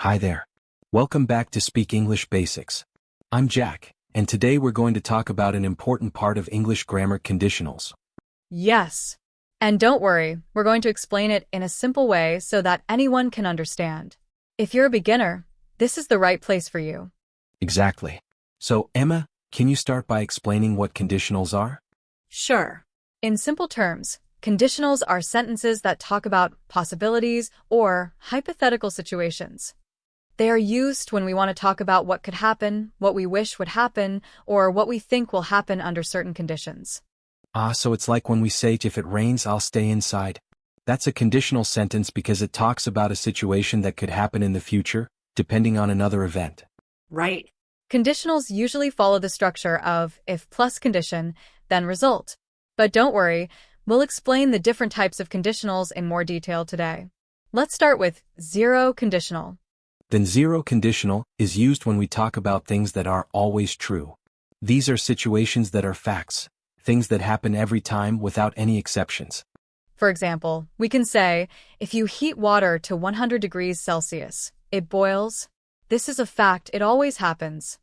Hi there. Welcome back to Speak English Basics. I'm Jack, and today we're going to talk about an important part of English grammar, conditionals. Yes. And don't worry, we're going to explain it in a simple way so that anyone can understand. If you're a beginner, this is the right place for you. Exactly. So, Emma, can you start by explaining what conditionals are? Sure. In simple terms, conditionals are sentences that talk about possibilities or hypothetical situations. They are used when we want to talk about what could happen, what we wish would happen, or what we think will happen under certain conditions. So it's like when we say, if it rains, I'll stay inside. That's a conditional sentence because it talks about a situation that could happen in the future, depending on another event. Right. Conditionals usually follow the structure of if plus condition, then result. But don't worry, we'll explain the different types of conditionals in more detail today. Let's start with zero conditional. Then zero conditional is used when we talk about things that are always true. These are situations that are facts, things that happen every time without any exceptions. For example, we can say, if you heat water to 100 degrees Celsius, it boils. This is a fact, it always happens.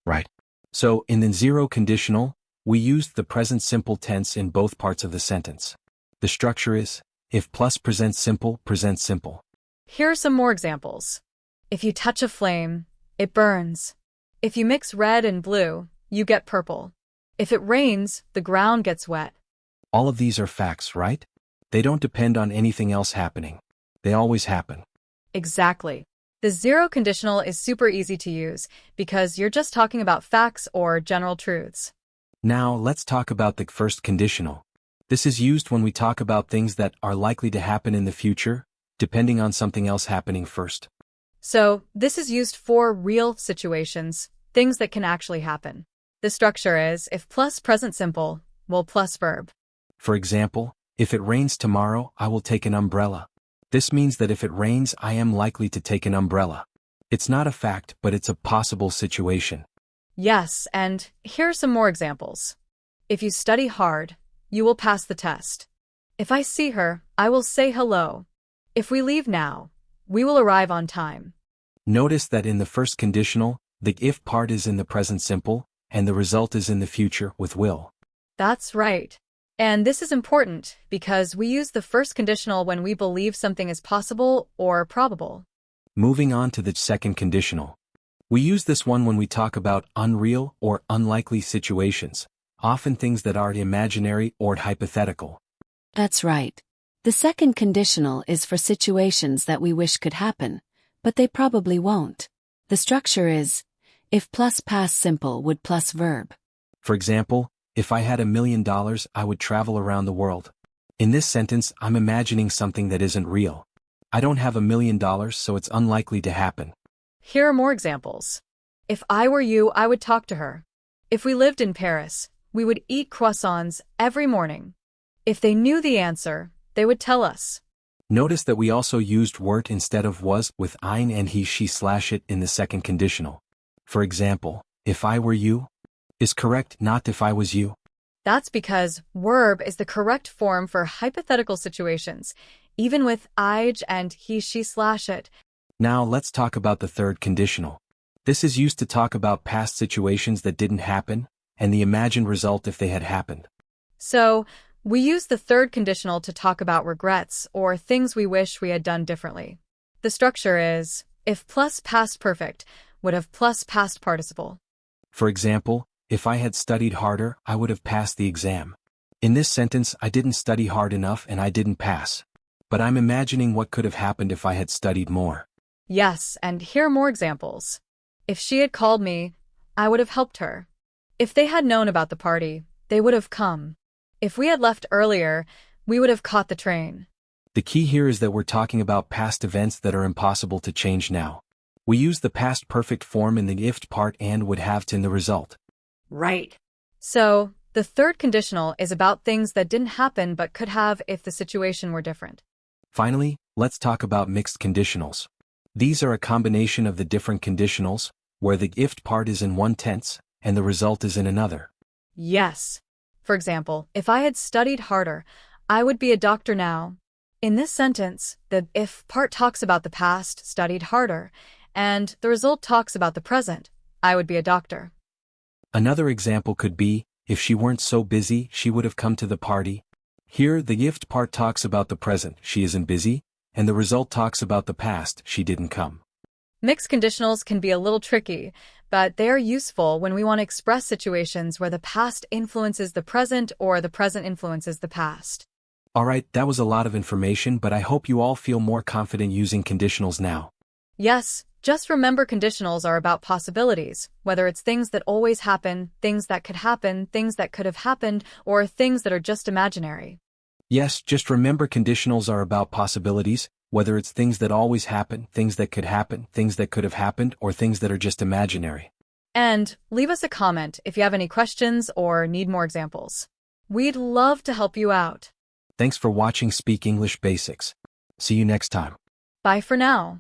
Right. So, in the zero conditional, we used the present simple tense in both parts of the sentence. The structure is, if plus present simple, present simple. Here are some more examples. If you touch a flame, it burns. If you mix red and blue, you get purple. If it rains, the ground gets wet. All of these are facts, right? They don't depend on anything else happening. They always happen. Exactly. The zero conditional is super easy to use because you're just talking about facts or general truths. Now, let's talk about the first conditional. This is used when we talk about things that are likely to happen in the future, depending on something else happening first. So, this is used for real situations, things that can actually happen. The structure is if plus present simple, will plus verb. For example, if it rains tomorrow, I will take an umbrella. This means that if it rains, I am likely to take an umbrella. It's not a fact, but it's a possible situation. Yes, and here are some more examples. If you study hard, you will pass the test. If I see her, I will say hello. If we leave now, we will arrive on time. Notice that in the first conditional, the if part is in the present simple, and the result is in the future with will. That's right. And this is important because we use the first conditional when we believe something is possible or probable. Moving on to the second conditional. We use this one when we talk about unreal or unlikely situations, often things that are imaginary or hypothetical. That's right. The second conditional is for situations that we wish could happen, but they probably won't. The structure is, if plus past simple would plus verb. For example, if I had $1 million, I would travel around the world. In this sentence, I'm imagining something that isn't real. I don't have $1 million, so it's unlikely to happen. Here are more examples. If I were you, I would talk to her. If we lived in Paris, we would eat croissants every morning. If they knew the answer, they would tell us. Notice that we also used wert instead of was with ein and he, she / it in the second conditional. For example, if I were you is correct, not if I was you. That's because verb is the correct form for hypothetical situations, even with ij and he, she / it. Now let's talk about the third conditional. This is used to talk about past situations that didn't happen, and the imagined result if they had happened. So, we use the third conditional to talk about regrets or things we wish we had done differently. The structure is, if plus past perfect would have plus past participle. For example, if I had studied harder, I would have passed the exam. In this sentence, I didn't study hard enough and I didn't pass. But I'm imagining what could have happened if I had studied more. Yes, and here are more examples. If she had called me, I would have helped her. If they had known about the party, they would have come. If we had left earlier, we would have caught the train. The key here is that we're talking about past events that are impossible to change now. We use the past perfect form in the if part and would have to in the result. Right. So, the third conditional is about things that didn't happen but could have if the situation were different. Finally, let's talk about mixed conditionals. These are a combination of the different conditionals, where the if part is in one tense, and the result is in another. Yes. For example, if I had studied harder, I would be a doctor now. In this sentence, the if part talks about the past, studied harder, and the result talks about the present. I would be a doctor. Another example could be, if she weren't so busy, she would have come to the party. Here, the if part talks about the present, she isn't busy, and the result talks about the past, she didn't come. Mixed conditionals can be a little tricky, but they are useful when we want to express situations where the past influences the present or the present influences the past. Alright, that was a lot of information, but I hope you all feel more confident using conditionals now. Yes, just remember conditionals are about possibilities, whether it's things that always happen, things that could have happened, or things that are just imaginary. Yes, just remember conditionals are about possibilities, whether it's things that always happen, things that could have happened, or things that are just imaginary. And leave us a comment if you have any questions or need more examples. We'd love to help you out. Thanks for watching Speak English Basics. See you next time. Bye for now.